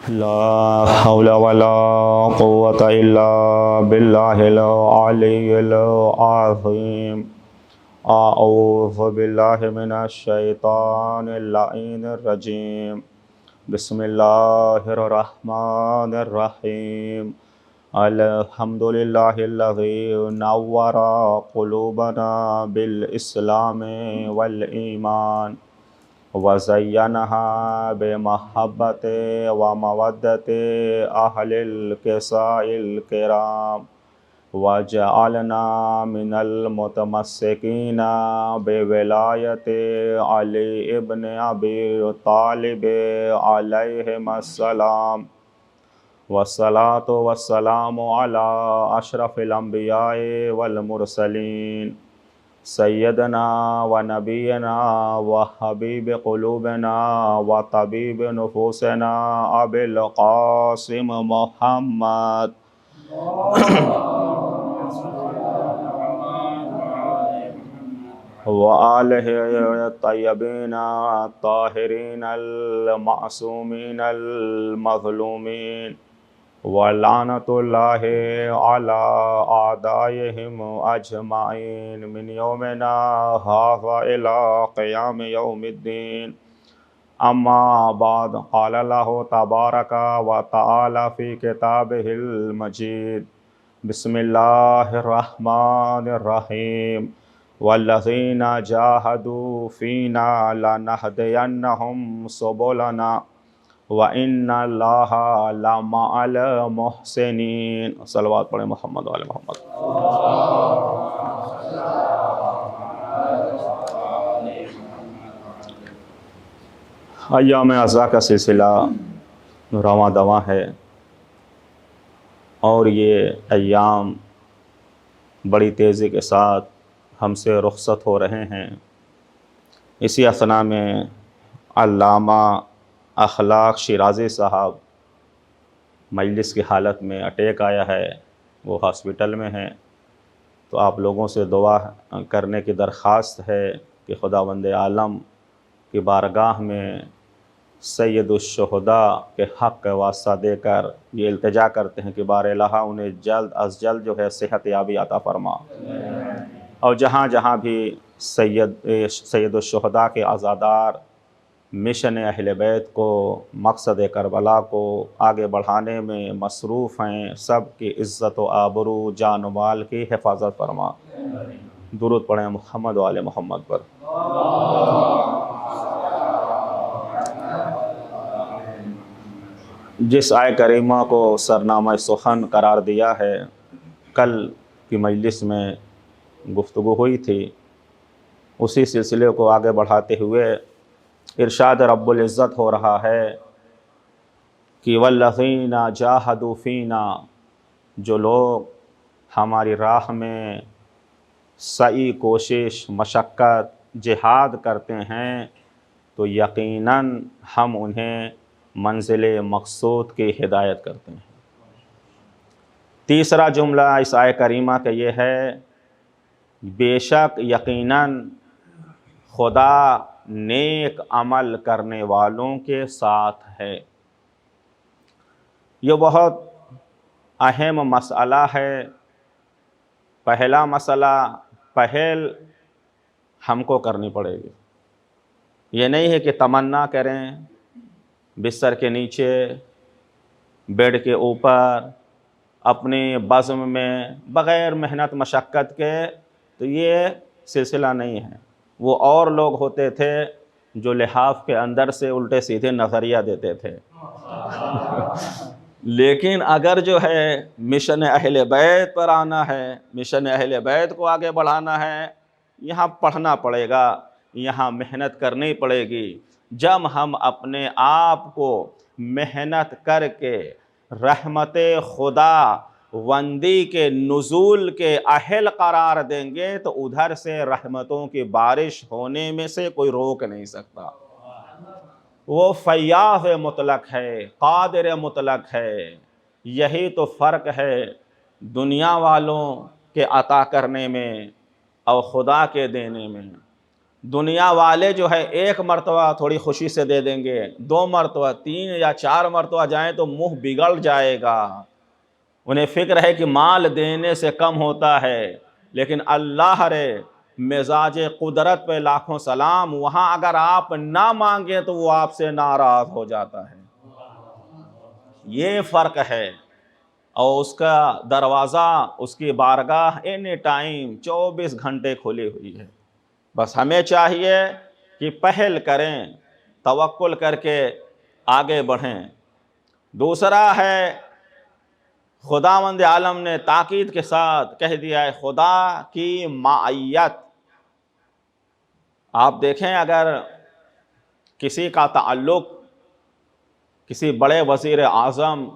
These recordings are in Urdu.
لا حول ولا قوة إلا بالله العلي العظيم. أعوذ بالله من الشيطان اللعين الرجيم. بسم الله الرحمن الرحيم. الحمد لله الذي نور قلوبنا بالإسلام والإيمان وزينها بمحبة ومودة أهل الكساء الكرام وجعلنا من المتمسكين بولاية علي ابن أبي طالب عليهم السلام. والصلاة والسلام على أشرف الأنبياء والمرسلين سیدنا و نبینا و حبیب قلوبنا و طبیب نفوسنا ابی القاسم محمد و آلہ الطیبین الطاہرین المعصومین المظلومین وَلَعْنَةُ اللَّهِ عَلَىٰ أَعْدَائِهِمْ أَجْمَعِينَ مِنْ يَوْمِنَا هَٰذَا إِلَىٰ قِيَامِ يَوْمِ الدِّينِ. أَمَّا بَعْدُ قَالَ اللَّهُ تَبَارَكَ وَتَعَالَىٰ فِي كِتَابِهِ الْمَجِيدِ. بسم اللہ الرحمن الرحیم. وَالَّذِينَ جَاهَدُوا فِينَا لَنَهْدِيَنَّهُمْ سُبُلَنَا وَإِنَّ اللَّهَ لَمَعَ الْمُحْسِنِينَ. صلوات پڑھیں محمد وعلی محمد. ایام عزا کا سلسلہ رواں دواں ہے اور یہ ایام بڑی تیزی کے ساتھ ہم سے رخصت ہو رہے ہیں. اسی اثنا میں علامہ اخلاق شیرازی صاحب مجلس کی حالت میں اٹیک آیا ہے، وہ ہاسپٹل میں ہیں. تو آپ لوگوں سے دعا کرنے کی درخواست ہے کہ خداوند عالم کی بارگاہ میں سید الشہداء کے حق کا واسطہ دے کر یہ التجا کرتے ہیں کہ بار الہ انہیں جلد از جلد جو ہے صحت یابی عطا فرما، اور جہاں جہاں بھی سید الشہداء کے عزادار مشن اہل بیت کو، مقصد کربلا کو آگے بڑھانے میں مصروف ہیں، سب کی عزت و آبرو جان و مال کی حفاظت فرما. درود پڑھیں محمد و آل محمد پر. جس آیہ کریمہ کو سرنامہ سخن قرار دیا ہے، کل کی مجلس میں گفتگو ہوئی تھی، اسی سلسلے کو آگے بڑھاتے ہوئے ارشاد رب العزت ہو رہا ہے کہ والذین جاہدوا فینا، جو لوگ ہماری راہ میں سعی، کوشش، مشقت، جہاد کرتے ہیں تو یقیناً ہم انہیں منزل مقصود کی ہدایت کرتے ہیں. تیسرا جملہ اس آیہ کریمہ کا یہ ہے، بے شک یقیناً خدا نیک عمل کرنے والوں کے ساتھ ہے. یہ بہت اہم مسئلہ ہے. پہلا مسئلہ پہل ہم کو کرنی پڑے گی. یہ نہیں ہے کہ تمنا کریں بستر کے نیچے، بیڈ کے اوپر، اپنی بزم میں بغیر محنت مشقت کے، تو یہ سلسلہ نہیں ہے. وہ اور لوگ ہوتے تھے جو لحاف کے اندر سے الٹے سیدھے نظریہ دیتے تھے. لیکن اگر جو ہے مشن اہل بیت پر آنا ہے، مشن اہل بیت کو آگے بڑھانا ہے، یہاں پڑھنا پڑے گا، یہاں محنت کرنی پڑے گی. جب ہم اپنے آپ کو محنت کر کے رحمت خدا وندی کے نزول کے اہل قرار دیں گے تو ادھر سے رحمتوں کی بارش ہونے میں سے کوئی روک نہیں سکتا. وہ فیاض مطلق ہے، قادر مطلق ہے. یہی تو فرق ہے دنیا والوں کے عطا کرنے میں اور خدا کے دینے میں. دنیا والے جو ہے ایک مرتبہ تھوڑی خوشی سے دے دیں گے، 2 مرتبہ، 3 یا 4 مرتبہ جائیں تو منہ بگڑ جائے گا. انہیں فکر ہے کہ مال دینے سے کم ہوتا ہے، لیکن اللہ رے مزاج قدرت پہ لاکھوں سلام، وہاں اگر آپ نہ مانگیں تو وہ آپ سے ناراض ہو جاتا ہے. یہ فرق ہے. اور اس کا دروازہ، اس کی بارگاہ اینی ٹائم 24 گھنٹے کھلی ہوئی ہے. بس ہمیں چاہیے کہ پہل کریں، توکل کر کے آگے بڑھیں. دوسرا ہے، خداوند عالم نے تاکید کے ساتھ کہہ دیا ہے خدا کی معیت. آپ دیکھیں اگر کسی کا تعلق کسی بڑے وزیر اعظم،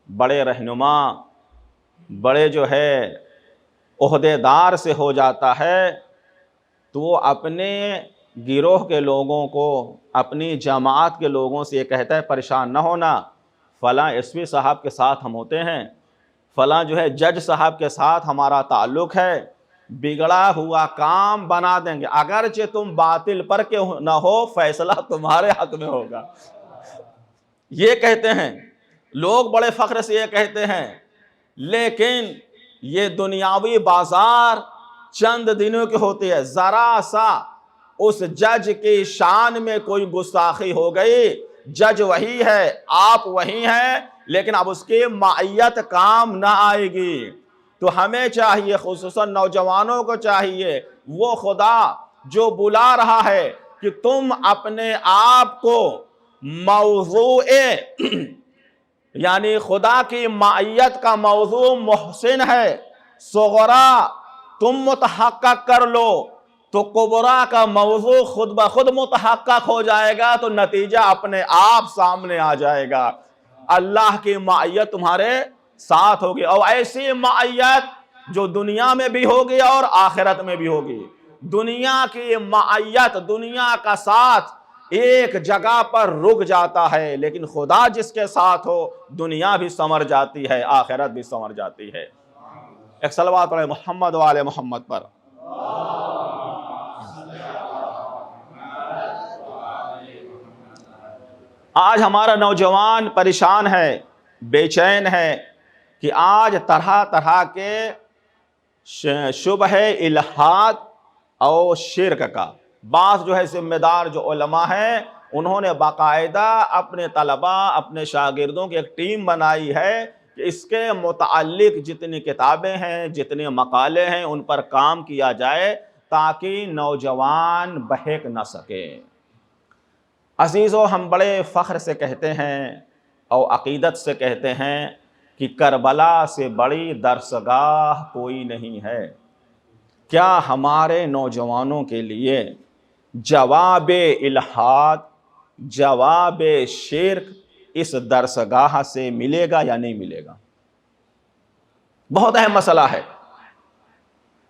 بڑے رہنما، بڑے جو ہے عہدے دار سے ہو جاتا ہے تو وہ اپنے گروہ کے لوگوں کو، اپنی جماعت کے لوگوں سے یہ کہتا ہے پریشان نہ ہونا، فلاں ایس پی صاحب کے ساتھ ہم ہوتے ہیں، فلاں جو ہے جج صاحب کے ساتھ ہمارا تعلق ہے، بگڑا ہوا کام بنا دیں گے، اگرچہ تم باطل پر کے نہ ہو، فیصلہ تمہارے حق میں ہوگا. یہ کہتے ہیں لوگ، بڑے فخر سے یہ کہتے ہیں. لیکن یہ دنیاوی بازار چند دنوں کی ہوتی ہے. ذرا سا اس جج کی شان میں کوئی گستاخی ہو گئی، جج وہی ہے، آپ وہی ہیں، لیکن اب اس کی معیت کام نہ آئے گی. تو ہمیں چاہیے، خصوصاً نوجوانوں کو چاہیے، وہ خدا جو بلا رہا ہے کہ تم اپنے آپ کو موضوع یعنی خدا کی معیت کا موضوع محسن ہے، صغرا تم متحقق کر لو تو کبرا کا موضوع خود بخود متحقق ہو جائے گا، تو نتیجہ اپنے آپ سامنے آ جائے گا. اللہ کی معیت تمہارے ساتھ ہوگی، اور ایسی معیت جو دنیا میں بھی ہوگی اور آخرت میں بھی ہوگی. دنیا کی معیت، دنیا کا ساتھ ایک جگہ پر رک جاتا ہے، لیکن خدا جس کے ساتھ ہو دنیا بھی سنور جاتی ہے، آخرت بھی سنور جاتی ہے. ایک صلوات پڑھیں محمد و آل محمد پر. آج ہمارا نوجوان پریشان ہے، بے چین ہے کہ آج طرح طرح کے شبہ الہات اور شرک کا، بعض جو ہے ذمہ دار جو علماء ہیں انہوں نے باقاعدہ اپنے طلباء، اپنے شاگردوں کی ایک ٹیم بنائی ہے کہ اس کے متعلق جتنی کتابیں ہیں، جتنے مقالے ہیں، ان پر کام کیا جائے تاکہ نوجوان بہک نہ سکے. عزیزو، ہم بڑے فخر سے کہتے ہیں اور عقیدت سے کہتے ہیں کہ کربلا سے بڑی درسگاہ کوئی نہیں ہے. کیا ہمارے نوجوانوں کے لیے جواب الہات، جواب شرک اس درسگاہ سے ملے گا یا نہیں ملے گا؟ بہت اہم مسئلہ ہے.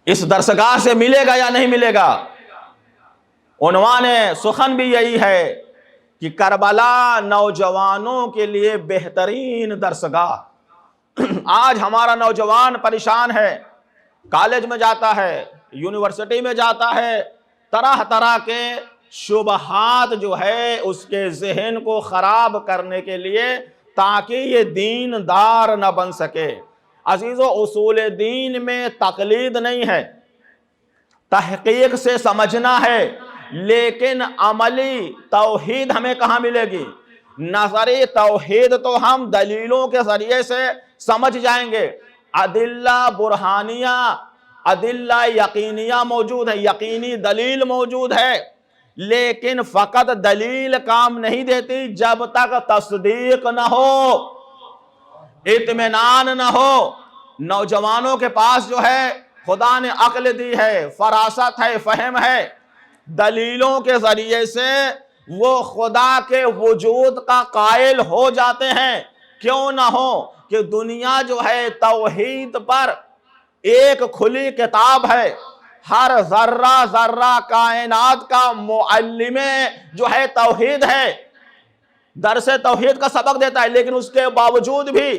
اس درسگاہ سے ملے گا یا نہیں ملے گا؟ عنوان سخن بھی یہی ہے کہ کربلا نوجوانوں کے لیے بہترین درسگاہ. آج ہمارا نوجوان پریشان ہے، کالج میں جاتا ہے، یونیورسٹی میں جاتا ہے، طرح طرح کے شبہات جو ہے اس کے ذہن کو خراب کرنے کے لیے تاکہ یہ دین دار نہ بن سکے. عزیزو، اصول دین میں تقلید نہیں ہے، تحقیق سے سمجھنا ہے، لیکن عملی توحید ہمیں کہاں ملے گی؟ نظری توحید تو ہم دلیلوں کے ذریعے سے سمجھ جائیں گے. ادلہ برہانیہ، ادلہ یقینیہ موجود ہے، یقینی دلیل موجود ہے، لیکن فقط دلیل کام نہیں دیتی جب تک تصدیق نہ ہو، اطمینان نہ ہو. نوجوانوں کے پاس جو ہے خدا نے عقل دی ہے، فراست ہے، فہم ہے، دلیلوں کے ذریعے سے وہ خدا کے وجود کا قائل ہو جاتے ہیں. کیوں نہ ہو کہ دنیا جو ہے توحید پر ایک کھلی کتاب ہے، ہر ذرہ ذرہ کائنات کا معلم جو ہے توحید ہے، درس توحید کا سبق دیتا ہے، لیکن اس کے باوجود بھی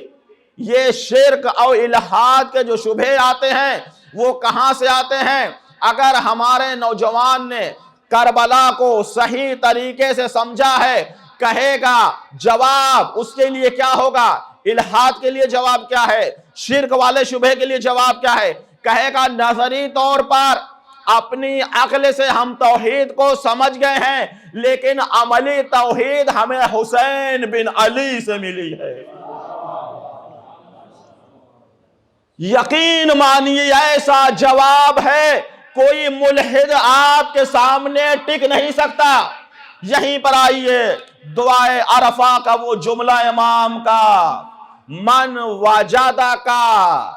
یہ شرک اور الہات کے جو شبہے آتے ہیں وہ کہاں سے آتے ہیں؟ اگر ہمارے نوجوان نے کربلا کو صحیح طریقے سے سمجھا ہے، کہے گا جواب اس کے لیے کیا ہوگا، الحاد کے لیے جواب کیا ہے، شرک والے شبہ کے لیے جواب کیا ہے، کہے گا نظری طور پر اپنی عقل سے ہم توحید کو سمجھ گئے ہیں، لیکن عملی توحید ہمیں حسین بن علی سے ملی ہے۔ یقین مانیے ایسا جواب ہے کوئی ملحد آپ کے سامنے ٹک نہیں سکتا۔ یہیں پر آئیے دعائے عرفہ کا وہ جملہ امام کا، من وجدہ کا،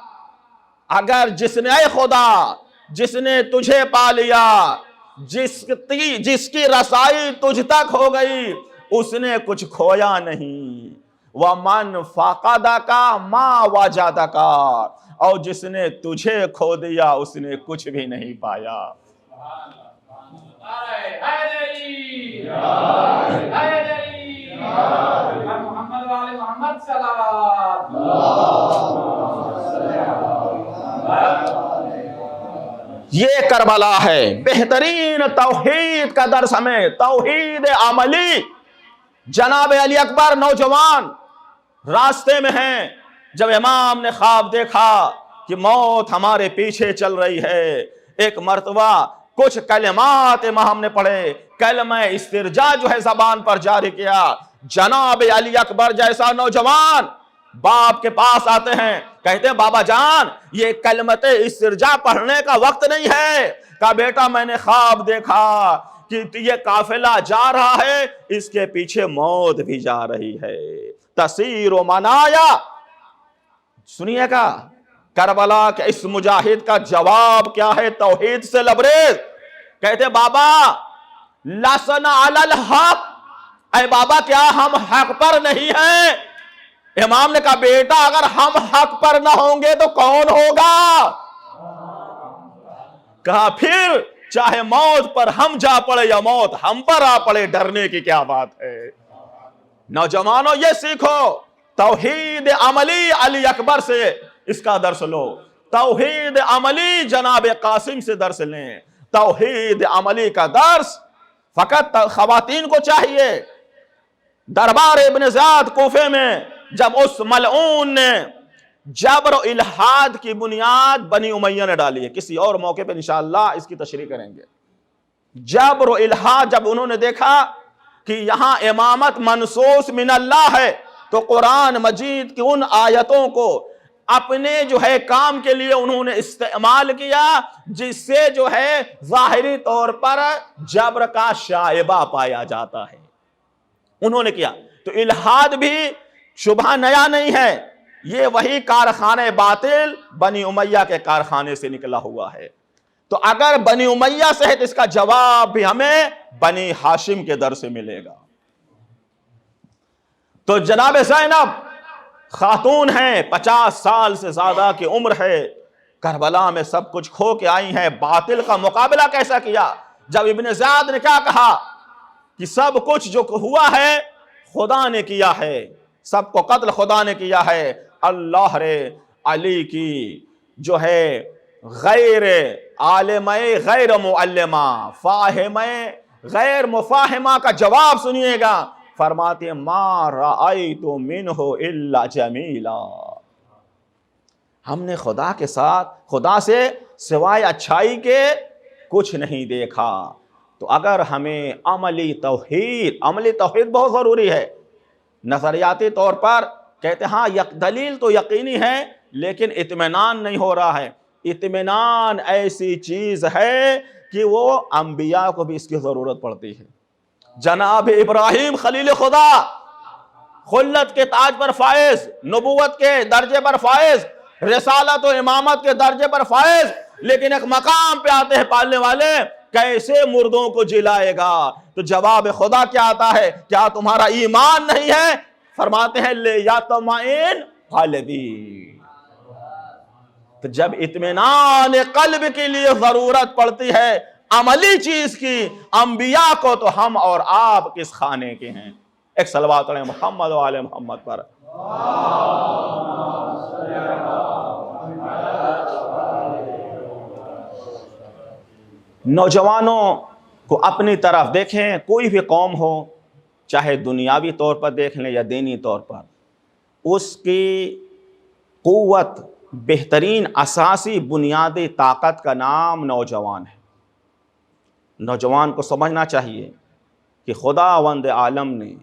اگر جس نے، اے خدا جس نے تجھے پا لیا، جس کی رسائی تجھ تک ہو گئی، اس نے کچھ کھویا نہیں۔ وَمَنْ فَقَدَكَ مَا وَجَدَكَ، اور جس نے تجھے کھو دیا اس نے کچھ بھی نہیں پایا۔ یہ کربلا ہے، بہترین توحید کا درس ہمیں، توحید عملی۔ جناب علی اکبر نوجوان راستے میں ہیں، جب امام نے خواب دیکھا کہ موت ہمارے پیچھے چل رہی ہے، ایک مرتبہ کچھ کلمات امام نے پڑھے، کلمہ استرجاع جو ہے زبان پر جاری کیا۔ جناب علی اکبر جیسا نوجوان باپ کے پاس آتے ہیں، کہتے ہیں بابا جان یہ کلمت استرجاع پڑھنے کا وقت نہیں ہے۔ کہا بیٹا میں نے خواب دیکھا کہ یہ قافلہ جا رہا ہے، اس کے پیچھے موت بھی جا رہی ہے۔ تسیر و منایا، سنیے گا کربلا کے اس مجاہد کا جواب کیا ہے توحید سے لبریز۔ کہتے بابا لسنا علی الحق، اے بابا کیا ہم حق پر نہیں ہیں؟ امام نے کہا بیٹا اگر ہم حق پر نہ ہوں گے تو کون ہوگا؟ کہا پھر چاہے موت پر ہم جا پڑے یا موت ہم پر آ پڑے، ڈرنے کی کیا بات ہے؟ نوجوانوں یہ سیکھو، توحید عملی علی اکبر سے اس کا درس لو، توحید عملی جناب قاسم سے درس لیں۔ توحید عملی کا درس فقط خواتین کو چاہیے۔ دربار ابن زیاد کوفے میں جب اس ملعون نے جبر و الحاد کی بنیاد بنی امیہ نے ڈالی ہے، کسی اور موقع پہ انشاءاللہ اس کی تشریح کریں گے۔ جبر و الحاد جب انہوں نے دیکھا کہ یہاں امامت منصوص من اللہ ہے، تو قرآن مجید کی ان آیتوں کو اپنے جو ہے کام کے لیے انہوں نے استعمال کیا، جس سے جو ہے ظاہری طور پر جبر کا شائبہ پایا جاتا ہے، انہوں نے کیا۔ تو الحاد بھی شبہ نیا نہیں ہے، یہ وہی کارخانے باطل بنی امیہ کے کارخانے سے نکلا ہوا ہے۔ تو اگر بنی امیہ سے ہے تو اس کا جواب بھی ہمیں بنی ہاشم کے در سے ملے گا۔ تو جناب زینب خاتون ہیں، 50 سال سے زیادہ کی عمر ہے، کربلا میں سب کچھ کھو کے آئی ہیں، باطل کا مقابلہ کیسا کیا؟ جب ابن زیاد نے کیا کہا کہ سب کچھ جو ہوا ہے خدا نے کیا ہے، سب کو قتل خدا نے کیا ہے، اللہ رے علی کی جو ہے غیر عالمہ غیر معلمہ فاہمہ غیر مفاہمہ کا جواب سنیے گا، فرماتے ہیں ما رأیت منہ الا جمیلا، ہم نے خدا کے ساتھ، خدا سے سوائے اچھائی کے کچھ نہیں دیکھا۔ تو اگر ہمیں عملی توحید بہت ضروری ہے۔ نظریاتی طور پر کہتے ہیں ہاں دلیل تو یقینی ہے لیکن اطمینان نہیں ہو رہا ہے۔ اطمینان ایسی چیز ہے کہ وہ انبیاء کو بھی اس کی ضرورت پڑتی ہے۔ جناب ابراہیم خلیل خدا خلت کے تاج پر فائز، نبوت کے درجے پر فائز، رسالت و امامت کے درجے پر فائز، لیکن ایک مقام پہ آتے ہیں پالنے والے کیسے مردوں کو جلائے گا؟ تو جواب خدا کیا آتا ہے؟ کیا تمہارا ایمان نہیں ہے؟ فرماتے ہیں لیطمئن قلبی۔ تو جب اطمینان قلب کے لیے ضرورت پڑتی ہے عملی چیز کی، انبیاء کو، تو ہم اور آپ کس خانے کے ہیں؟ ایک صلوات علی محمد و آل محمد پر۔ نوجوانوں کو اپنی طرف دیکھیں، کوئی بھی قوم ہو، چاہے دنیاوی طور پر دیکھ لیں یا دینی طور پر، اس کی قوت، بہترین اساسی بنیادی طاقت کا نام نوجوان ہے۔ نوجوان کو سمجھنا چاہیے کہ خداوند عالم نے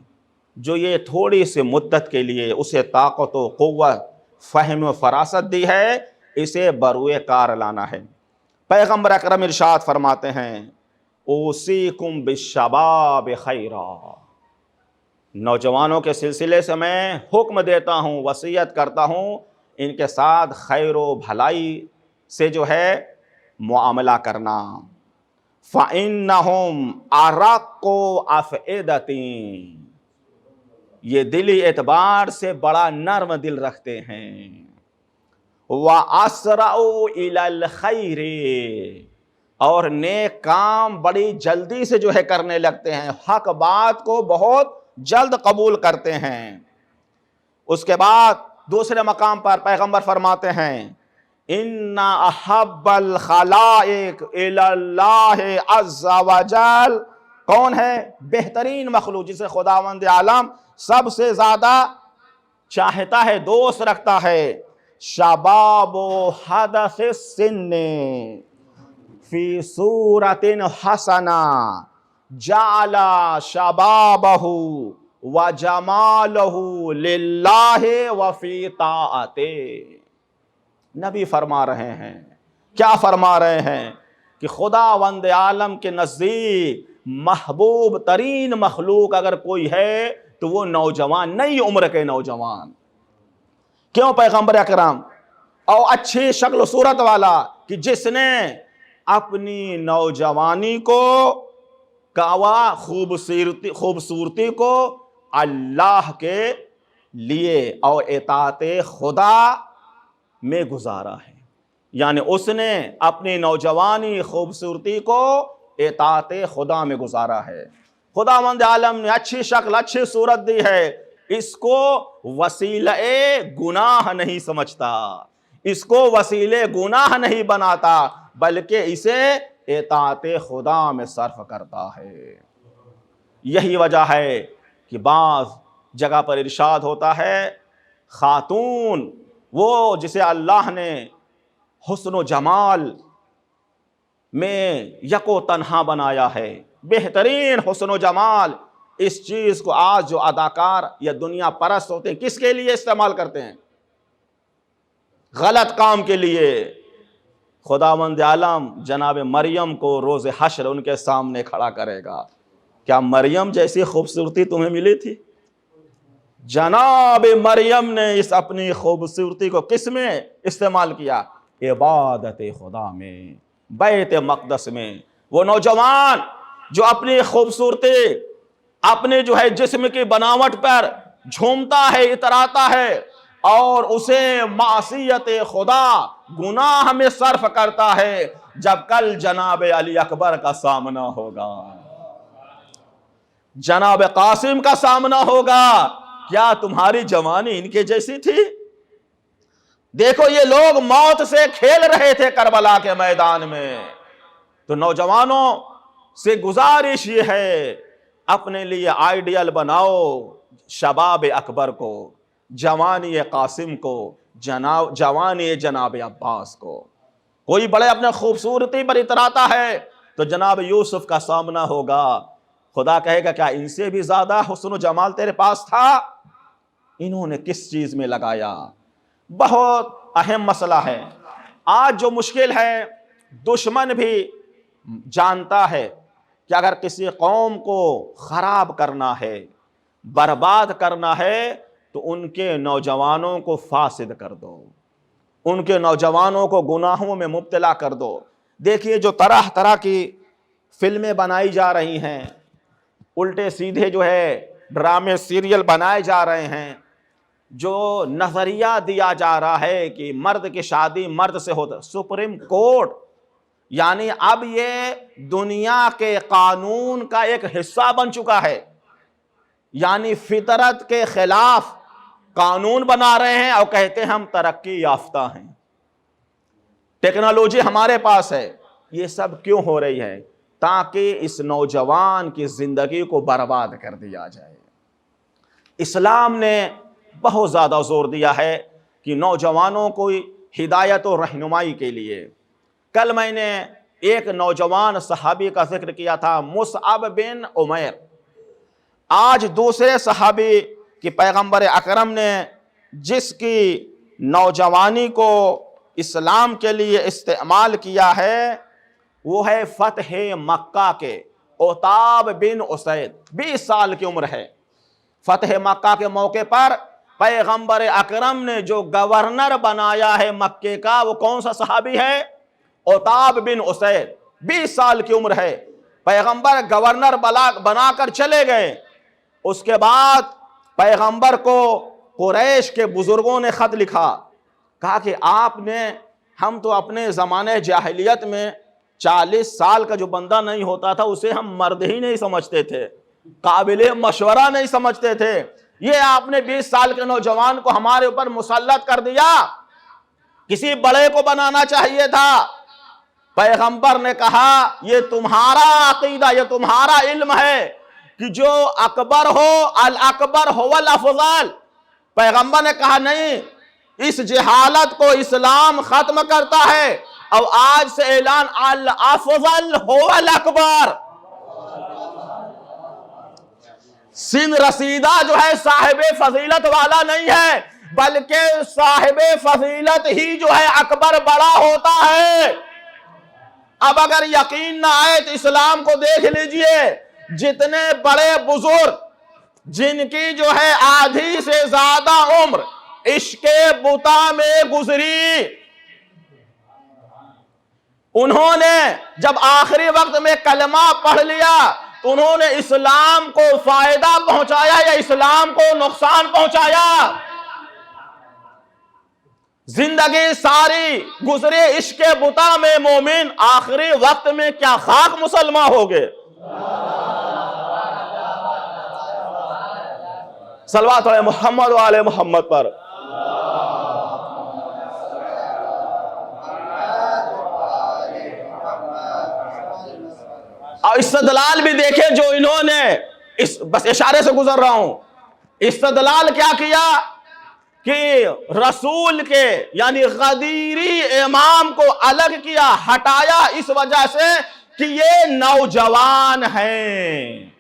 جو یہ تھوڑی سی مدت کے لیے اسے طاقت و قوت، فہم و فراست دی ہے، اسے بروئے کار لانا ہے۔ پیغمبر اکرم ارشاد فرماتے ہیں اوصیکم بالشباب خیرا، نوجوانوں کے سلسلے سے میں حکم دیتا ہوں، وصیت کرتا ہوں، ان کے ساتھ خیر و بھلائی سے جو ہے معاملہ کرنا۔ فَإِنَّهُمْ أَرَقُّ أَفْئِدَةٍ، یہ دلی اعتبار سے بڑا نرم دل رکھتے ہیں۔ وَأَسْرَعُ إِلَى الْخَيْرِ، اور نیک کام بڑی جلدی سے جو ہے کرنے لگتے ہیں، حق بات کو بہت جلد قبول کرتے ہیں۔ اس کے بعد دوسرے مقام پر پیغمبر فرماتے ہیں ان احب الخلائق الی اللہ عز وجل، کون ہے بہترین مخلوق جسے خداوند عالم سب سے زیادہ چاہتا ہے، دوست رکھتا ہے؟ شباب و حدث السن فی صورت حسنہ جعل شبابہ وجمالہ للہ وفی طاعتہ۔ نبی فرما رہے ہیں، کیا فرما رہے ہیں کہ خداوند عالم کے نزدیک محبوب ترین مخلوق اگر کوئی ہے تو وہ نوجوان، نئی عمر کے نوجوان۔ کیوں پیغمبر اکرم؟ اور اچھی شکل و صورت والا، کہ جس نے اپنی نوجوانی کو، کعوا خوبصورتی کو اللہ کے لیے اور اطاعت خدا میں گزارا ہے، یعنی اس نے اپنی نوجوانی خوبصورتی کو اطاعت خدا میں گزارا ہے۔ خداوند عالم نے اچھی شکل، اچھی صورت دی ہے، اس کو وسیلہ گناہ نہیں سمجھتا، اس کو وسیلے گناہ نہیں بناتا، بلکہ اسے اطاعت خدا میں صرف کرتا ہے۔ یہی وجہ ہے کہ بعض جگہ پر ارشاد ہوتا ہے خاتون وہ جسے اللہ نے حسن و جمال میں یکو تنہا بنایا ہے، بہترین حسن و جمال، اس چیز کو آج جو اداکار یا دنیا پرست ہوتے ہیں کس کے لیے استعمال کرتے ہیں؟ غلط کام کے لیے۔ خداوند عالم جناب مریم کو روز حشر ان کے سامنے کھڑا کرے گا، کیا مریم جیسی خوبصورتی تمہیں ملی تھی؟ جناب مریم نے اس اپنی خوبصورتی کو کس میں استعمال کیا؟ عبادت خدا میں، بیت مقدس میں۔ وہ نوجوان جو اپنی خوبصورتی، اپنے جو ہے جسم کی بناوٹ پر جھومتا ہے، اتراتا ہے اور اسے معصیت خدا، گناہ میں صرف کرتا ہے، جب کل جناب علی اکبر کا سامنا ہوگا، جناب قاسم کا سامنا ہوگا، کیا تمہاری جوانی ان کے جیسی تھی؟ دیکھو یہ لوگ موت سے کھیل رہے تھے کربلا کے میدان میں۔ تو نوجوانوں سے گزارش یہ ہے اپنے لیے آئیڈیل بناؤ شباب اکبر کو، جوانی قاسم کو، جوانی جناب عباس کو۔ کوئی بڑے اپنے خوبصورتی پر اتراتا ہے تو جناب یوسف کا سامنا ہوگا، خدا کہے گا کیا ان سے بھی زیادہ حسن و جمال تیرے پاس تھا؟ انہوں نے کس چیز میں لگایا؟ بہت اہم مسئلہ ہے۔ آج جو مشکل ہے، دشمن بھی جانتا ہے کہ اگر کسی قوم کو خراب کرنا ہے، برباد کرنا ہے، تو ان کے نوجوانوں کو فاسد کر دو، ان کے نوجوانوں کو گناہوں میں مبتلا کر دو۔ دیکھیے جو طرح طرح کی فلمیں بنائی جا رہی ہیں، الٹے سیدھے جو ہے ڈرامے سیریل بنائے جا رہے ہیں، جو نظریہ دیا جا رہا ہے کہ مرد کی شادی مرد سے ہوتا، سپریم کورٹ یعنی اب یہ دنیا کے قانون کا ایک حصہ بن چکا ہے، یعنی فطرت کے خلاف قانون بنا رہے ہیں اور کہتے ہیں ہم ترقی یافتہ ہیں، ٹیکنالوجی ہمارے پاس ہے۔ یہ سب کیوں ہو رہی ہے؟ تاکہ اس نوجوان کی زندگی کو برباد کر دیا جائے۔ اسلام نے بہت زیادہ زور دیا ہے کہ نوجوانوں کو ہدایت و رہنمائی کے لیے۔ کل میں نے ایک نوجوان صحابی کا ذکر کیا تھا، مصعب بن عمیر۔ آج دوسرے صحابی کہ پیغمبر اکرم نے جس کی نوجوانی کو اسلام کے لیے استعمال کیا ہے وہ ہے فتح مکہ کے عتاب بن اسید، 20 سال کی عمر ہے۔ فتح مکہ کے موقع پر پیغمبر اکرم نے جو گورنر بنایا ہے مکے کا، وہ کون سا صحابی ہے؟ عتاب بن اسید، 20 سال کی عمر ہے۔ پیغمبر گورنر بنا کر چلے گئے۔ اس کے بعد پیغمبر کو قریش کے بزرگوں نے خط لکھا، کہا کہ آپ نے، ہم تو اپنے زمانے جاہلیت میں 40 سال کا جو بندہ نہیں ہوتا تھا اسے ہم مرد ہی نہیں سمجھتے تھے، قابل مشورہ نہیں سمجھتے تھے، یہ آپ نے 20 سال کے نوجوان کو ہمارے اوپر مسلط کر دیا، کسی بڑے کو بنانا چاہیے تھا۔ پیغمبر نے کہا یہ تمہارا عقیدہ، یہ تمہارا علم ہے کہ جو اکبر ہو الاکبر هو الافضل۔ پیغمبر نے کہا نہیں، اس جہالت کو اسلام ختم کرتا ہے، اور آج سے اعلان الافضل هو الاکبر۔ سن رسیدہ جو ہے صاحب فضیلت والا نہیں ہے، بلکہ صاحب فضیلت ہی جو ہے اکبر بڑا ہوتا ہے۔ اب اگر یقین نہ آئے تو اسلام کو دیکھ لیجئے، جتنے بڑے بزرگ جن کی جو ہے آدھی سے زیادہ عمر عشق بتا میں گزری، انہوں نے جب آخری وقت میں کلمہ پڑھ لیا تو انہوں نے اسلام کو فائدہ پہنچایا یا اسلام کو نقصان پہنچایا؟ زندگی ساری گزری عشق بتا میں مومن، آخری وقت میں کیا خاک مسلمان ہو گئے؟ صلوات علی محمد و آل محمد پر۔ اور استدلال بھی دیکھیں جو انہوں نے، بس اشارے سے گزر رہا ہوں، استدلال کیا کیا کہ رسول کے یعنی غدیری امام کو الگ کیا، ہٹایا اس وجہ سے کہ یہ نوجوان ہیں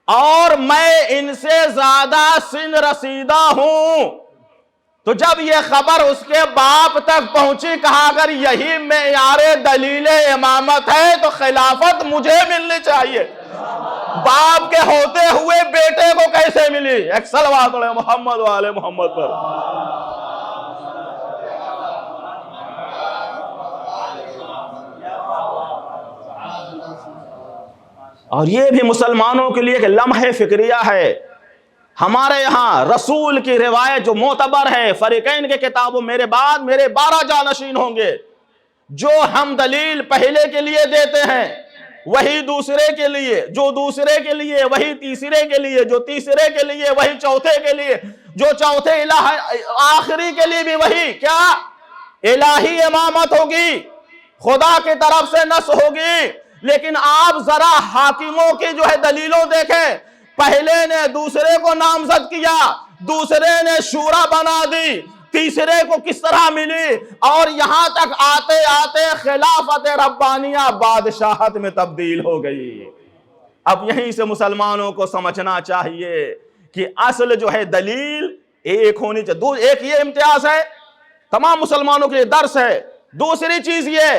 اور میں ان سے زیادہ سن رسیدہ ہوں۔ تو جب یہ خبر اس کے باپ تک پہنچی، کہا اگر یہی معیار دلیل امامت ہے تو خلافت مجھے ملنی چاہیے، باپ کے ہوتے ہوئے بیٹے کو کیسے ملی؟ ایک صلوات علی محمد و آل محمد پر۔ اور یہ بھی مسلمانوں کے لیے ایک لمحہ فکریہ ہے۔ ہمارے یہاں رسول کی روایت جو معتبر ہے، فریقین کے کتابوں، میرے بعد میرے 12 جانشین ہوں گے، جو ہم دلیل پہلے کے لیے دیتے ہیں وہی دوسرے کے لیے، جو دوسرے کے لیے وہی تیسرے کے لیے، جو تیسرے کے لیے وہی چوتھے کے لیے، جو چوتھے آخری کے لیے بھی وہی کیا الہی امامت ہوگی، خدا کی طرف سے نص ہوگی۔ لیکن آپ ذرا حاکموں کی جو ہے دلیلوں دیکھیں، پہلے نے دوسرے کو نامزد کیا، دوسرے نے شورا بنا دی، تیسرے کو کس طرح ملی، اور یہاں تک آتے آتے خلافت ربانیہ بادشاہت میں تبدیل ہو گئی۔ اب یہیں سے مسلمانوں کو سمجھنا چاہیے کہ اصل جو ہے دلیل ایک ہونی چاہیے۔ ایک یہ امتیاز ہے، تمام مسلمانوں کے لیے درس ہے۔ دوسری چیز یہ،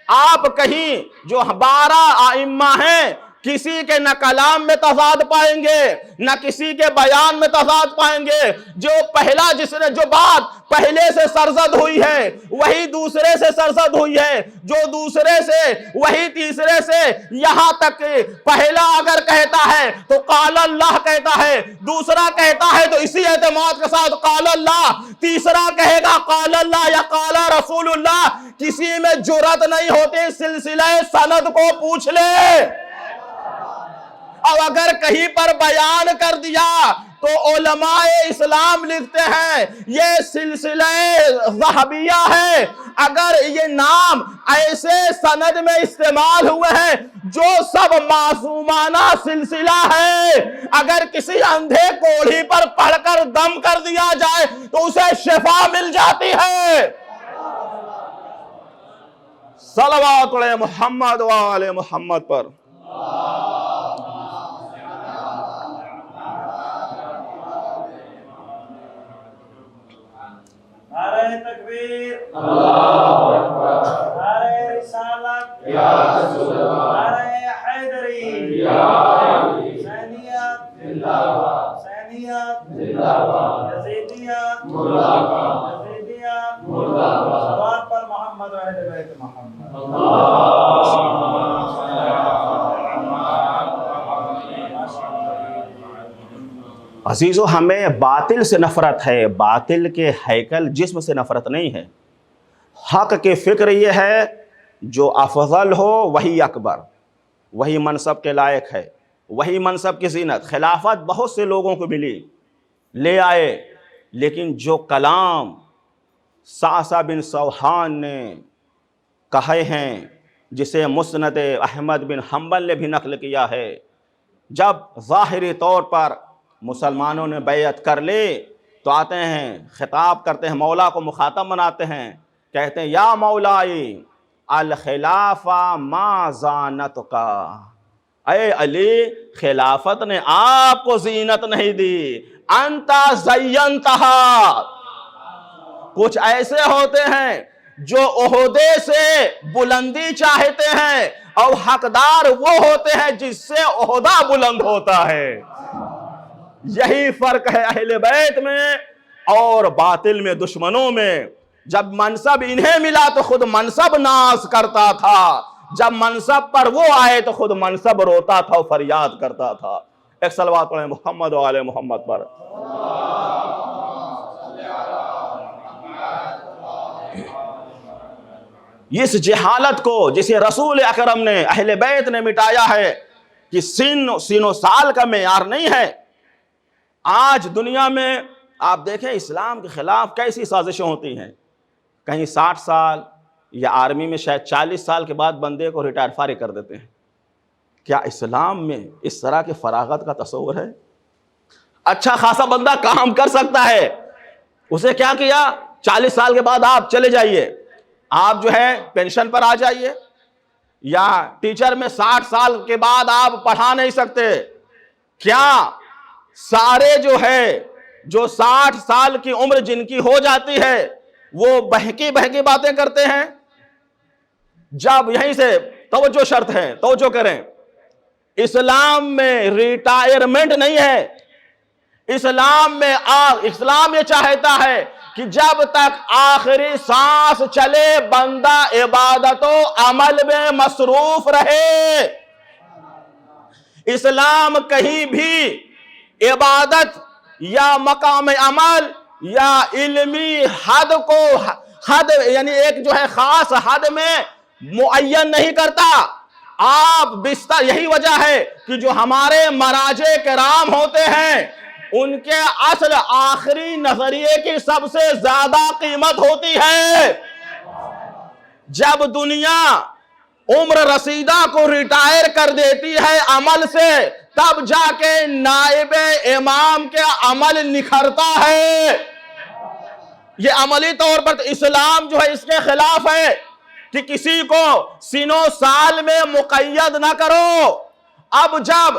آپ کہیں جو 12 ائمہ ہیں، کسی کے نہ کلام میں تضاد پائیں گے نہ کسی کے بیان میں تضاد پائیں گے۔ جو پہلا جس نے جو بات پہلے سے سرزد ہوئی ہے وہی دوسرے سے سرزد ہوئی ہے، جو دوسرے سے وہی تیسرے سے، یہاں تک پہلا اگر کہتا ہے تو قال اللہ کہتا ہے، دوسرا کہتا ہے تو اسی اعتماد کے ساتھ قال اللہ، تیسرا کہے گا قال اللہ یا قال رسول اللہ۔ کسی میں جرأت نہیں ہوتی، سلسلہ سند کو پوچھ لے۔ اور اگر کہیں پر بیان کر دیا تو علماء اسلام لکھتے ہیں یہ سلسلہ ذہبیہ ہے۔ اگر یہ نام ایسے سند میں استعمال ہوئے ہیں جو سب معصومانہ سلسلہ ہے، اگر کسی اندھے کوڑھی پر پڑھ کر دم کر دیا جائے تو اسے شفا مل جاتی ہے۔ صلوات علی محمد و آل محمد پر۔ نعرہ تکبیر، اللہ اکبر، نعرہ رسالت، یا رسول اللہ، نعرہ حیدری، یا علی، حسینیت زندہ باد، حسینیت زندہ باد، یزیدیت مرد آباد، یزیدیت مرد آباد۔ صلوات پر محمد و اہل بیت محمد۔ عزیزو، ہمیں باطل سے نفرت ہے، باطل کے ہیکل جسم سے نفرت نہیں ہے۔ حق کی فکر یہ ہے جو افضل ہو وہی اکبر، وہی منصب کے لائق ہے، وہی منصب کی زینت۔ خلافت بہت سے لوگوں کو ملی، لے آئے، لیکن جو کلام صعصع بن سوحان نے کہے ہیں، جسے مسند احمد بن حنبل نے بھی نقل کیا ہے، جب ظاہری طور پر مسلمانوں نے بیعت کر لی تو آتے ہیں، خطاب کرتے ہیں، مولا کو مخاطب بناتے ہیں، کہتے ہیں یا مولائی الخلافہ ما زانتک، اے علی خلافت نے آپ کو زینت نہیں دی، انت زینتہا۔ کچھ ایسے ہوتے ہیں جو عہدے سے بلندی چاہتے ہیں اور حقدار وہ ہوتے ہیں جس سے عہدہ بلند ہوتا ہے۔ یہی فرق ہے اہل بیت میں اور باطل میں، دشمنوں میں۔ جب منصب انہیں ملا تو خود منصب ناز کرتا تھا، جب منصب پر وہ آئے تو خود منصب روتا تھا اور فریاد کرتا تھا۔ ایک صلوات پڑھیں محمد و آل محمد پر۔ اس جہالت کو جسے رسول اکرم نے، اہل بیت نے مٹایا ہے کہ سن و سال کا معیار نہیں ہے۔ آج دنیا میں آپ دیکھیں اسلام کے خلاف کیسی سازشیں ہوتی ہیں، کہیں 60 سال یا آرمی میں شاید 40 سال کے بعد بندے کو ریٹائر فارغ کر دیتے ہیں۔ کیا اسلام میں اس طرح کے فراغت کا تصور ہے؟ اچھا خاصا بندہ کام کر سکتا ہے، اسے کیا کیا، 40 سال کے بعد آپ چلے جائیے، آپ جو ہے پینشن پر آ جائیے، یا ٹیچر میں 60 سال کے بعد آپ پڑھا نہیں سکتے۔ کیا سارے جو ہے جو 60 سال کی عمر جن کی ہو جاتی ہے وہ بہکی بہکی باتیں کرتے ہیں؟ جب یہیں سے توجہ شرط ہے، توجہ کریں، اسلام میں ریٹائرمنٹ نہیں ہے۔ اسلام یہ چاہتا ہے کہ جب تک آخری سانس چلے بندہ عبادت و عمل میں مصروف رہے۔ اسلام کہیں بھی عبادت یا مقام عمل یا علمی حد یعنی ایک جو ہے خاص حد میں معین نہیں کرتا۔ آپ بستر، یہی وجہ ہے کہ جو ہمارے مراجع کرام ہوتے ہیں ان کے اصل آخری نظریے کی سب سے زیادہ قیمت ہوتی ہے۔ جب دنیا عمر رسیدہ کو ریٹائر کر دیتی ہے عمل سے، تب جا کے نائب امام کے عمل نکھرتا ہے۔ یہ عملی طور پر اسلام جو ہے اس کے خلاف ہے کہ کسی کو سن و سال میں مقید نہ کرو۔ اب جب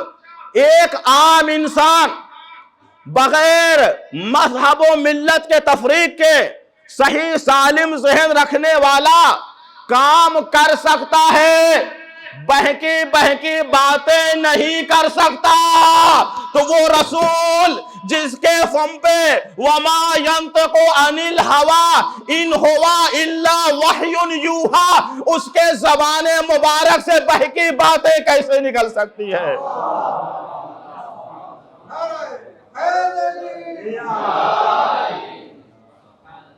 ایک عام انسان بغیر مذہب و ملت کے تفریق کے صحیح سالم ذہن رکھنے والا کام کر سکتا ہے، بہکی بہکی باتیں نہیں کر سکتا، تو وہ رسول جس کے فم پہ وَمَا يَنْطِقُ عَنِ الْهَوَىٰ إِنْ هُوَ إِلَّا وَحْيٌ يُوحَىٰ، اس کے زبان مبارک سے بہکی باتیں کیسے نکل سکتی ہے؟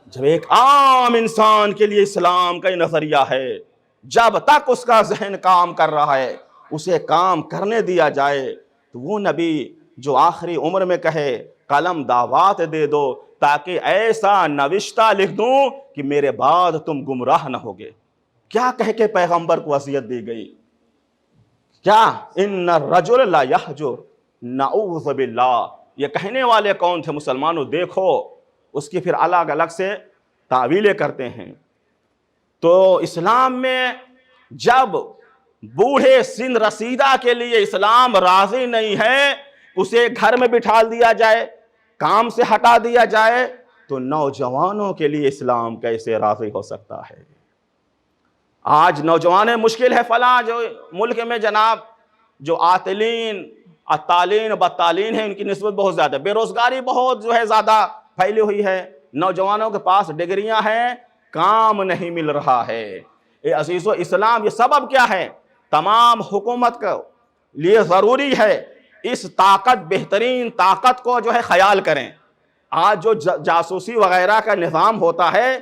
جب ایک عام انسان کے لیے اسلام کا نظریہ ہے، جب تک اس کا ذہن کام کر رہا ہے اسے کام کرنے دیا جائے۔ تو وہ نبی جو آخری عمر میں کہے قلم دعوات دے دو تاکہ ایسا نوشتہ لکھ دوں کہ میرے بعد تم گمراہ نہ ہوگے، کیا کہہ کے پیغمبر کو وصیت دی گئی؟ کیا ان الرجل لا یحجر، نعوذ باللہ، یہ کہنے والے کون تھے مسلمانوں؟ دیکھو اس کی پھر الگ الگ سے تعویلیں کرتے ہیں۔ تو اسلام میں جب بوڑھے سن رسیدہ کے لیے اسلام راضی نہیں ہے، اسے گھر میں بٹھا دیا جائے، کام سے ہٹا دیا جائے، تو نوجوانوں کے لیے اسلام کیسے راضی ہو سکتا ہے؟ آج نوجوان مشکل ہے فلاں جو ملک میں جناب جو عاطلین الطالین بطالین ہیں ان کی نسبت بہت زیادہ، بے روزگاری بہت جو ہے زیادہ پھیلی ہوئی ہے، نوجوانوں کے پاس ڈگریاں ہیں، کام نہیں مل رہا ہے۔ اے عزیزو، اسلام یہ سبب کیا ہے؟ تمام حکومت کے لیے ضروری ہے اس طاقت، بہترین طاقت کو جو ہے خیال کریں۔ آج جو جاسوسی وغیرہ کا نظام ہوتا ہے،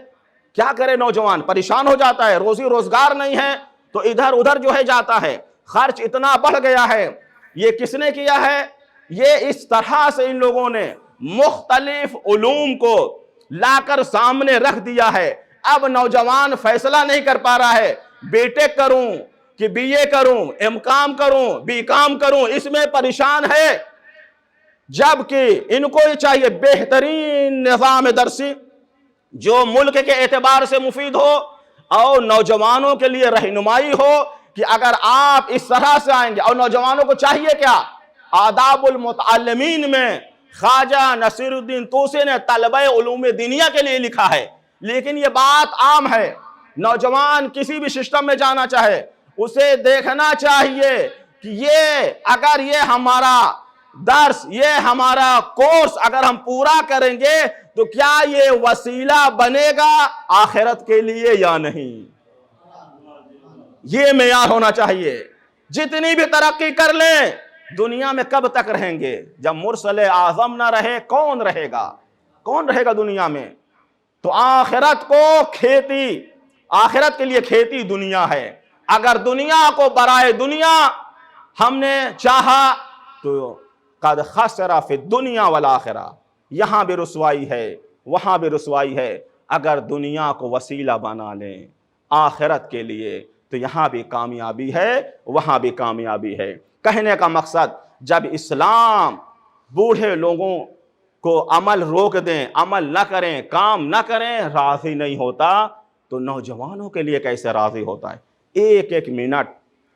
کیا کرے نوجوان؟ پریشان ہو جاتا ہے، روزی روزگار نہیں ہے تو ادھر ادھر جو ہے جاتا ہے، خرچ اتنا بڑھ گیا ہے۔ یہ کس نے کیا ہے؟ یہ اس طرح سے ان لوگوں نے مختلف علوم کو لا کر سامنے رکھ دیا ہے۔ اب نوجوان فیصلہ نہیں کر پا رہا ہے، بی ٹیک کروں کہ بی اے کروں، ایم کام کروں، بی کام کروں، اس میں پریشان ہے۔ جبکہ ان کو یہ چاہیے بہترین نظام درسی جو ملک کے اعتبار سے مفید ہو اور نوجوانوں کے لیے رہنمائی ہو کہ اگر آپ اس طرح سے آئیں گے۔ اور نوجوانوں کو چاہیے کیا؟ آداب المتعلمین میں خواجہ نصیر الدین طوسی نے طلبہ علوم دینیہ کے لیے لکھا ہے، لیکن یہ بات عام ہے۔ نوجوان کسی بھی سسٹم میں جانا چاہے، اسے دیکھنا چاہیے کہ یہ اگر یہ ہمارا درس، یہ ہمارا کورس اگر ہم پورا کریں گے تو کیا یہ وسیلہ بنے گا آخرت کے لیے یا نہیں؟ یہ معیار ہونا چاہیے۔ جتنی بھی ترقی کر لیں، دنیا میں کب تک رہیں گے؟ جب مرسل اعظم نہ رہے کون رہے گا؟ کون رہے گا دنیا میں؟ تو آخرت کو کھیتی، آخرت کے لیے کھیتی دنیا ہے۔ اگر دنیا کو برائے دنیا ہم نے چاہا تو قد خسر فی الدنیا والآخرہ، یہاں بھی رسوائی ہے، وہاں بھی رسوائی ہے۔ اگر دنیا کو وسیلہ بنا لیں آخرت کے لیے تو یہاں بھی کامیابی ہے، وہاں بھی کامیابی ہے۔ کہنے کا مقصد، جب اسلام بوڑھے لوگوں کو عمل روک دیں، عمل نہ کریں، کام نہ کریں، راضی نہیں ہوتا، تو نوجوانوں کے لیے کیسے راضی ہوتا ہے؟ ایک ایک منٹ،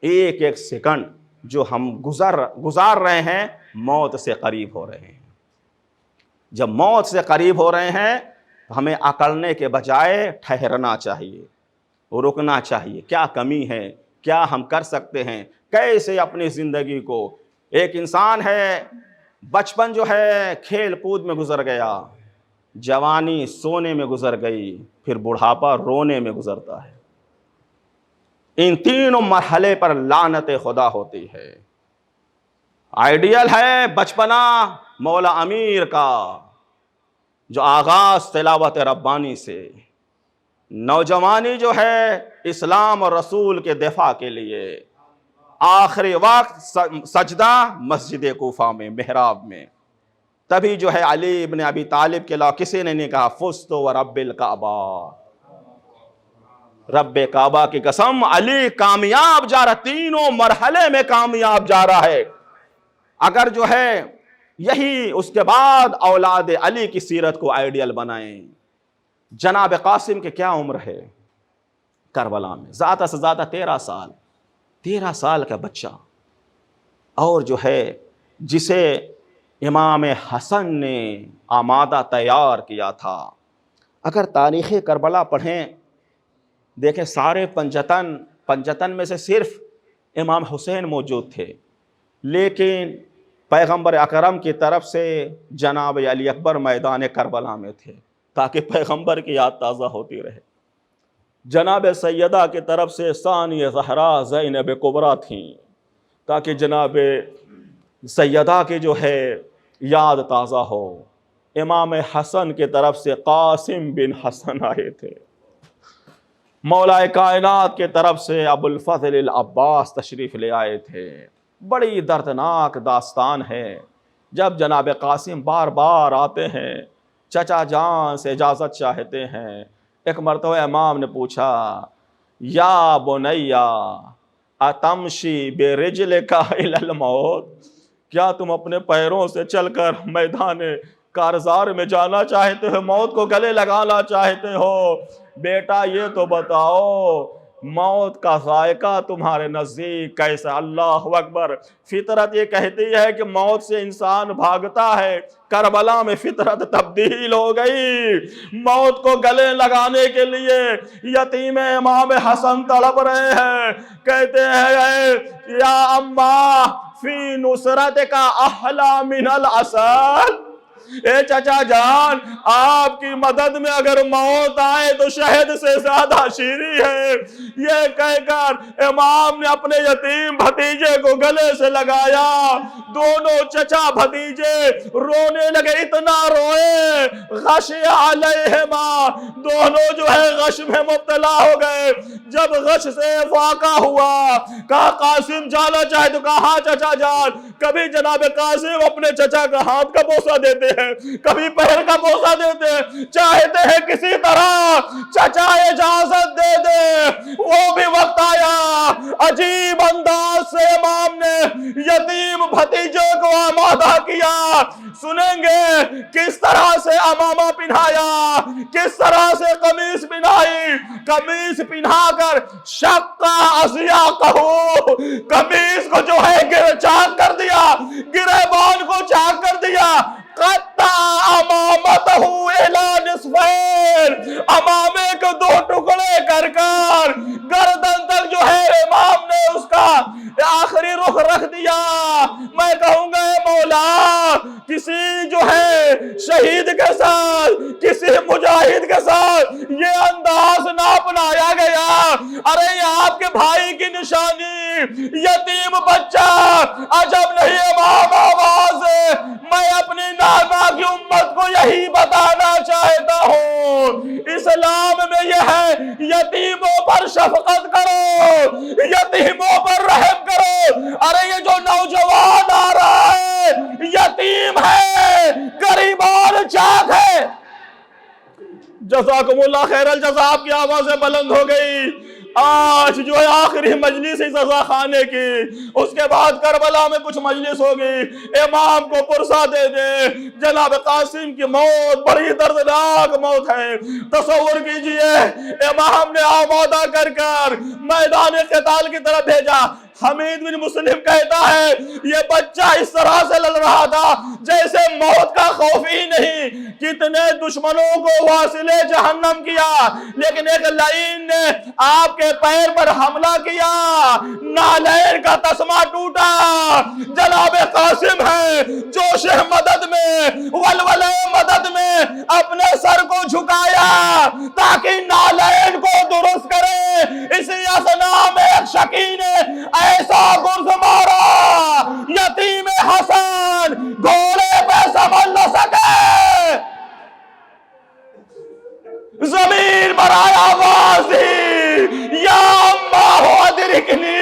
ایک ایک سیکنڈ جو ہم گزار رہے ہیں موت سے قریب ہو رہے ہیں۔ جب موت سے قریب ہو رہے ہیں تو ہمیں اکڑنے کے بجائے ٹھہرنا چاہیے، رکنا چاہیے۔ کیا کمی ہے؟ کیا ہم کر سکتے ہیں؟ کیسے اپنی زندگی کو، ایک انسان ہے بچپن جو ہے کھیل کود میں گزر گیا، جوانی سونے میں گزر گئی، پھر بڑھاپا رونے میں گزرتا ہے۔ ان تینوں مرحلے پر لعنت خدا ہوتی ہے۔ آئیڈیل ہے بچپنا مولا امیر کا جو آغاز تلاوت ربانی سے، نوجوانی جو ہے اسلام اور رسول کے دفاع کے لیے، آخری وقت سجدہ مسجد کوفہ میں محراب میں۔ تبھی جو ہے علی ابن ابی طالب کے علاوہ کسی نے نہیں کہا فزت ورب الکعبہ، رب کعبہ کی قسم علی کامیاب جا رہا، تینوں مرحلے میں کامیاب جا رہا ہے۔ اگر جو ہے یہی اس کے بعد اولاد علی کی سیرت کو آئیڈیل بنائیں۔ جناب قاسم کے کیا عمر ہے کربلا میں؟ زیادہ سے زیادہ 13 سال کا بچہ، اور جو ہے جسے امام حسن نے آمادہ تیار کیا تھا۔ اگر تاریخ کربلا پڑھیں، دیکھیں سارے پنجتن میں سے صرف امام حسین موجود تھے، لیکن پیغمبر اکرم کی طرف سے جناب علی اکبر میدان کربلا میں تھے تاکہ پیغمبر کی یاد تازہ ہوتی رہے۔ جناب سیدہ کی طرف سے ثانی زہرا زینب کبریٰ تھیں تاکہ جناب سیدہ کی جو ہے یاد تازہ ہو۔ امام حسن کی طرف سے قاسم بن حسن آئے تھے۔ مولا کائنات کی طرف سے ابو الفضل العباس تشریف لے آئے تھے۔ بڑی دردناک داستان ہے۔ جب جناب قاسم بار بار آتے ہیں، چچا جان سے اجازت چاہتے ہیں، ایک مرتبہ امام نے پوچھا یا بنیا اتمشی برجلک الی الموت، کیا تم اپنے پیروں سے چل کر میدان کارزار میں جانا چاہتے ہو، موت کو گلے لگانا چاہتے ہو؟ بیٹا یہ تو بتاؤ موت کا ذائقہ تمہارے نزدیک کیسا؟ اللہ اکبر۔ فطرت یہ کہتی ہے کہ موت سے انسان بھاگتا ہے، کربلا میں فطرت تبدیل ہو گئی۔ موت کو گلے لگانے کے لیے یتیم امام حسن تڑپ رہے ہیں، کہتے ہیں یا اماں فی نصرت کا احلا من العسل، اے چچا جان آپ کی مدد میں اگر موت آئے تو شہد سے زیادہ شیریں ہے۔ یہ کہہ کر امام نے اپنے یتیم بھتیجے کو گلے سے لگایا، دونوں چچا بھتیجے رونے لگے، اتنا روئے غشی علیہما، دونوں جو ہے غش میں مبتلا ہو گئے۔ جب غش سے واقع ہوا، کہا قاسم جانا چاہے تو کہا ہاں چچا جان۔ کبھی جناب قاسم اپنے چچا کا ہاتھ کا بوسہ دیتے ہیں، کبھی پیر کا بوسہ دیتے ہیں، چاہتے ہیں کسی طرح چچا اجازت دے دے۔ وہ بھی وقت آیا، عجیب انداز سے امام نے یتیم بھتیجے کو آمادہ کیا۔ سنیں گے کس طرح سے امامہ پہنایا، کس طرح سے قمیص پہنائی، قمیص پہنا کر شقہ ازیاقہ، قمیص کو جو ہے چاک کر دیا، گریبان کو چاک کر دیا، قطع امامتہ الی نصفین، امامے کو دو ٹکڑے کر کر گردن تک جو ہے امام نے اس کا آخری رخ رکھ دیا۔ میں کہوں گا اے مولا، کسی جو ہے شہید کے ساتھ، کسی مجاہد کے ساتھ یہ انداز نہ اپنایا گیا۔ ارے یہ آپ کے بھائی کی نشانی، یتیم بچہ، عجب نہیں امام آواز ہے۔ میں اپنی نانا کی امت کو یہی بتانا چاہتا ہوں، اسلام میں یہ ہے یتیموں پر شفقت کرو، یتیموں پر رحم کرو۔ ارے یہ جو نوجوان آ رہا ہے یتیم ہے، غریبان چاک ہے۔ جزاکم اللہ خیر الجزا، آپ کی آوازیں بلند ہو گئی۔ آج جو ہے آخری مجلس اس رضا خانے کی، اس کے بعد کربلا میں کچھ مجلس ہوگی، امام کو پرسہ دے دے۔ جناب قاسم کی موت بڑی دردناک موت ہے۔ تصور کیجئے امام نے آمادہ کر کر میدان قتال کی طرف بھیجا۔ حمید بن مسلم کہتا ہے یہ بچہ اس طرح سے لڑ رہا تھا جیسے موت کا خوف ہی نہیں۔ کتنے دشمنوں کو واصل جہنم کیا، لیکن ایک لعین نے آپ کے پیر پر حملہ کیا، نالین کا تسمہ ٹوٹا۔ جناب قاسم ہے جوش مدد میں، ولولہ مدد میں اپنے سر کو جھکایا تاکہ نالین کو درست کرے۔ اسی اثنا میں ایک شکی نے ایسا گرز مارا، یتیم حسن گھوڑے پہ سنبھل نہ سکے، زمین پر آیا آواز دی یا اماں ادرکنی۔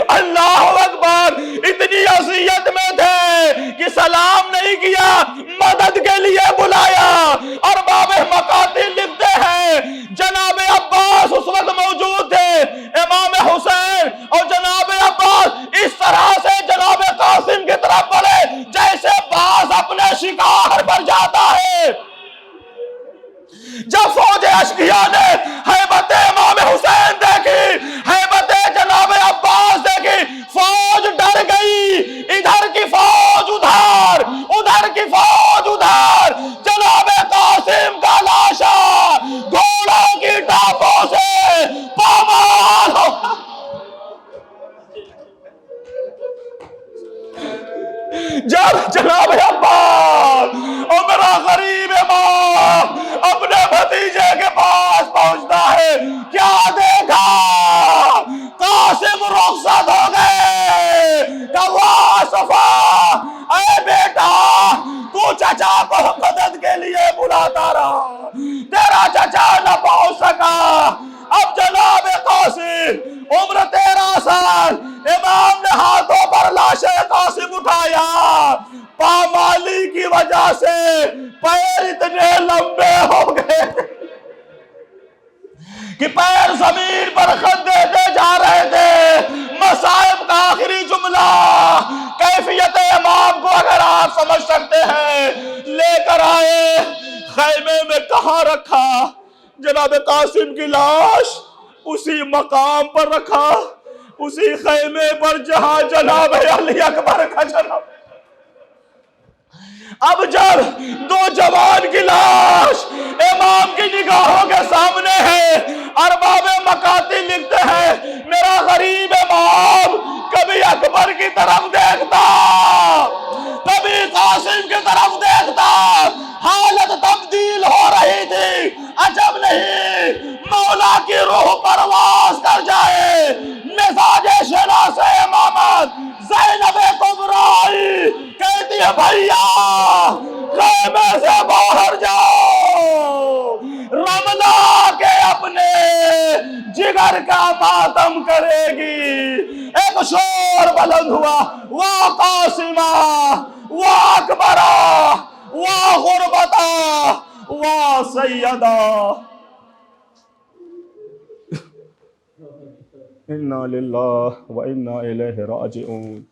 اللہ اکبر، اتنی اذیت میں تھے کہ سلام نہیں کیا، مدد کے لیے بلایا۔ اور باب مقاتل لکھتے ہیں جناب عباس اس وقت موجود تھے، امام حسین اور جناب عباس اس طرح سے جناب قاسم کی طرف بڑھے جیسے باز اپنے شکار پر جاتا ہے۔ جب فوج اشقیا نے ہیبت امام حسین دیکھی، ہیبت جناب عباس دیکھی، فوج ڈر گئی۔ ادھر کی فوج ادھر، ادھر کی فوج ادھر، جناب قاسم کا لاشا گھوڑوں کی ٹانپوں سے پامال ہو۔ جب جناب عباس اور میرا غریب امام اپنے بھتیجے کے پاس پہنچتا ہے، کیا دیکھا؟ قاسم رخصت ہو گئے۔ کہا صفا اے بیٹا، تو چچا کو مدد کے لیے بلاتا رہا، تیرا چچا نہ پہنچ سکا۔ اب جناب قاسم عمر 13 سال، امام نے ہاتھوں پر وجہ سے پیر اتنے لمبے ہو گئے کہ پیر زمین پر خط دیتے جا رہے تھے۔ مصائب کا آخری جملہ، کیفیت امام کو اگر آپ سمجھ سکتے ہیں، لے کر آئے خیمے میں کہاں رکھا؟ جناب قاسم کی لاش اسی مقام پر رکھا، اسی خیمے پر جہاں جناب علی اکبر کا جنم۔ اب جب دو جوان کی لاش امام کی نگاہوں کے سامنے ہے، ارباب مکاتی لکھتے ہیں میرا غریب امام کبھی اکبر کی طرف دیکھتا، کبھی قاسم کی طرف دیکھتا، حالت تبدیل ہو رہی تھی۔ عجب نہیں مولا کی روح پرواز کر جائے۔ مزاج شناس امامت زینب کبریٰ کہتی ہے بھیا خیمے سے باہر جاؤ، رملا کے اپنے جگر کا ماتم کرے گی۔ ایک شور بلند ہوا، وا قاسمہ، وا اکبرہ، وا غربتہ، وا سیدہ۔ انا للہ و انا الیہ راجعون۔